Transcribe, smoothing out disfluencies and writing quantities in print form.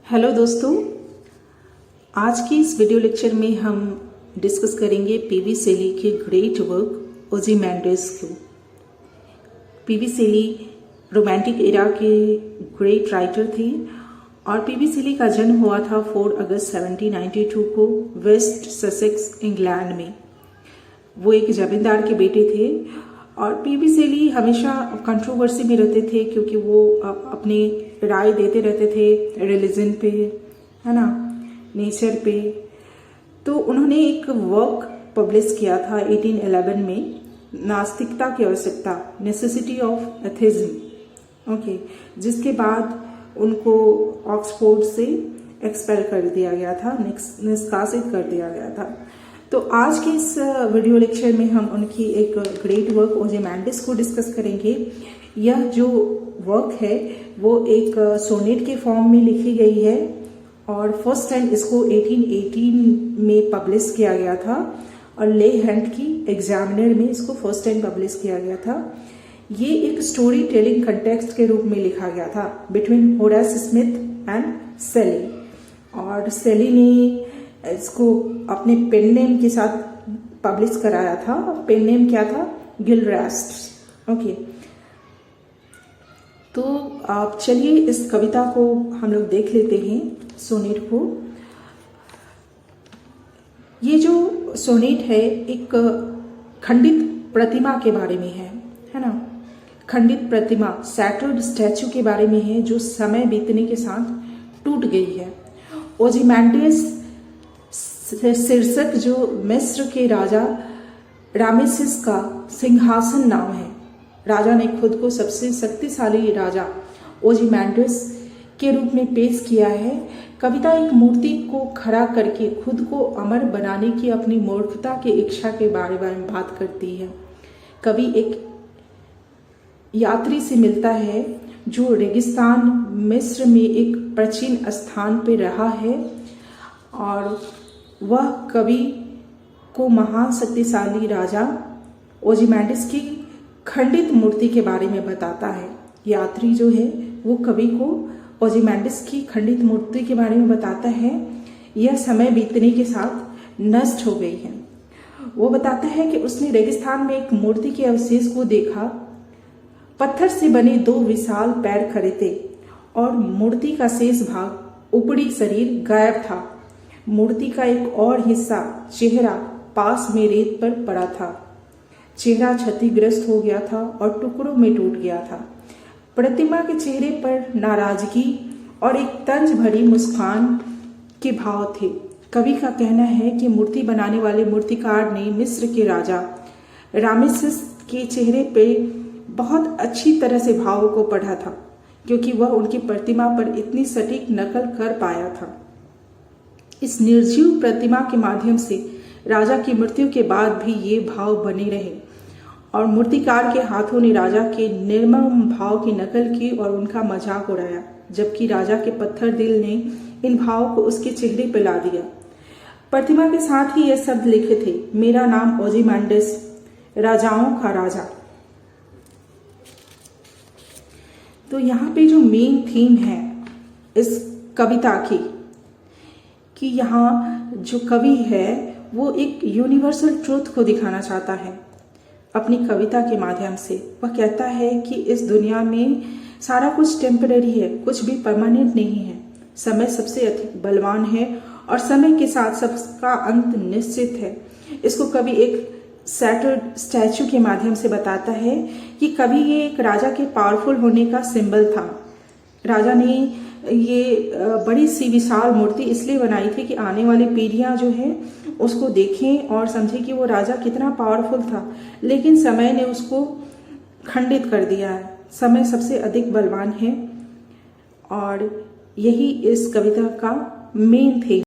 Hello दोस्तों, आज की इस वीडियो लेक्चर में हम डिस्कस करेंगे पीवी सेली के ग्रेट वर्क ओज़िमैंडिस को। पीवी सेली रोमांटिक एरा के ग्रेट राइटर थे और पीवी सेली का जन्म हुआ था 4 अगस्त 1792 को वेस्ट ससेक्स इंग्लैंड में। वो एक जमींदार के बेटे थे और पीवी सेली हमेशा कंट्रोवर्सी में रहते थे क्योंकि वो अपनी राय देते रहते थे रिलीजन पे, है ना, नेचर पे। तो उन्होंने एक वर्क पब्लिश किया था 1811 में, नास्तिकता की आवश्यकता, नेसेसिटी ऑफ एथिज्म, ओके, जिसके बाद उनको ऑक्सफोर्ड से एक्सपेल कर दिया गया था, निष्कासित कर दिया गया था। तो आज के इस वीडियो लेक्चर में हम उनकी एक ग्रेट वर्क ओज़िमैंडिस को डिस्कस करेंगे। यह जो वर्क है वो एक सोनेट के फॉर्म में लिखी गई है और फर्स्ट टाइम इसको 1818 में पब्लिश किया गया था और ले हैंड की एग्जामिनर में इसको फर्स्ट टाइम पब्लिश किया गया था। ये एक स्टोरी टेलिंग कंटेक्स्ट के रूप में लिखा गया था बिटवीन होरेस स्मिथ एंड सेली, और सेली ने इसको अपने पेन नेम के साथ पब्लिश कराया था। पेन नेम क्या था? गिलक्रास्ट, ओके। तो आप चलिए इस कविता को हम लोग देख लेते हैं, सोनेट को। ये जो सोनेट है एक खंडित प्रतिमा के बारे में है ना, खंडित प्रतिमा, सैटर्ड स्टैचू के बारे में है जो समय बीतने के साथ टूट गई है। ओज़िमैंडिस शीर्षक जो मिस्र के राजा रामेसिस का सिंहासन नाम है। राजा ने खुद को सबसे शक्तिशाली राजा ओज़िमैंडिस के रूप में पेश किया है। कविता एक मूर्ति को खड़ा करके खुद को अमर बनाने की अपनी मूर्खता की इच्छा के बारे में बात करती है। कवि एक यात्री से मिलता है जो रेगिस्तान मिस्र में एक प्राचीन स्थान पर रहा है और वह कवि को महान शक्तिशाली राजा ओज़िमैंडिस की खंडित मूर्ति के बारे में बताता है। यात्री जो है वो कवि को ओज़िमैंडिस की खंडित मूर्ति के बारे में बताता है। यह समय बीतने के साथ नष्ट हो गई है। वो बताता है कि उसने रेगिस्तान में एक मूर्ति के अवशेष को देखा। पत्थर से बने 2 विशाल पैर खड़े थे और मूर्ति का शेष भाग, ऊपरी शरीर गायब था। मूर्ति का एक और हिस्सा, चेहरा, पास में रेत पर पड़ा था। चेहरा क्षतिग्रस्त हो गया था और टुकड़ों में टूट गया था। प्रतिमा के चेहरे पर नाराजगी और एक तंज भरी मुस्कान के भाव थे। कवि का कहना है कि मूर्ति बनाने वाले मूर्तिकार ने मिस्र के राजा रामेसिस के चेहरे पे बहुत अच्छी तरह से भावों को पढ़ा था क्योंकि वह उनकी प्रतिमा पर इतनी सटीक नकल कर पाया था। इस निर्जीव प्रतिमा के माध्यम से राजा की मृत्यु के बाद भी ये भाव बने रहे और मूर्तिकार के हाथों ने राजा के निर्मम भाव की नकल की और उनका मजाक उड़ाया, जबकि राजा के पत्थर दिल ने इन भावों को उसके चेहरे पर ला दिया। प्रतिमा के साथ ही ये शब्द लिखे थे, मेरा नाम ओज़िमैंडिस, राजाओं का राजा। तो यहाँ पे जो मेन थीम है इस कविता की, कि यहाँ जो कवि है वो एक यूनिवर्सल ट्रूथ को दिखाना चाहता है अपनी कविता के माध्यम से। वह कहता है कि इस दुनिया में सारा कुछ टेम्पररी है, कुछ भी परमानेंट नहीं है। समय सबसे अधिक बलवान है और समय के साथ सबका अंत निश्चित है। इसको कवि एक सैटर्ड स्टैचू के माध्यम से बताता है कि कभी ये एक राजा के पावरफुल होने का सिंबल था। राजा ने ये बड़ी सी विशाल मूर्ति इसलिए बनाई थी कि आने वाली पीढ़ियां जो है उसको देखें और समझें कि वो राजा कितना पावरफुल था, लेकिन समय ने उसको खंडित कर दिया है। समय सबसे अधिक बलवान है और यही इस कविता का मेन थीम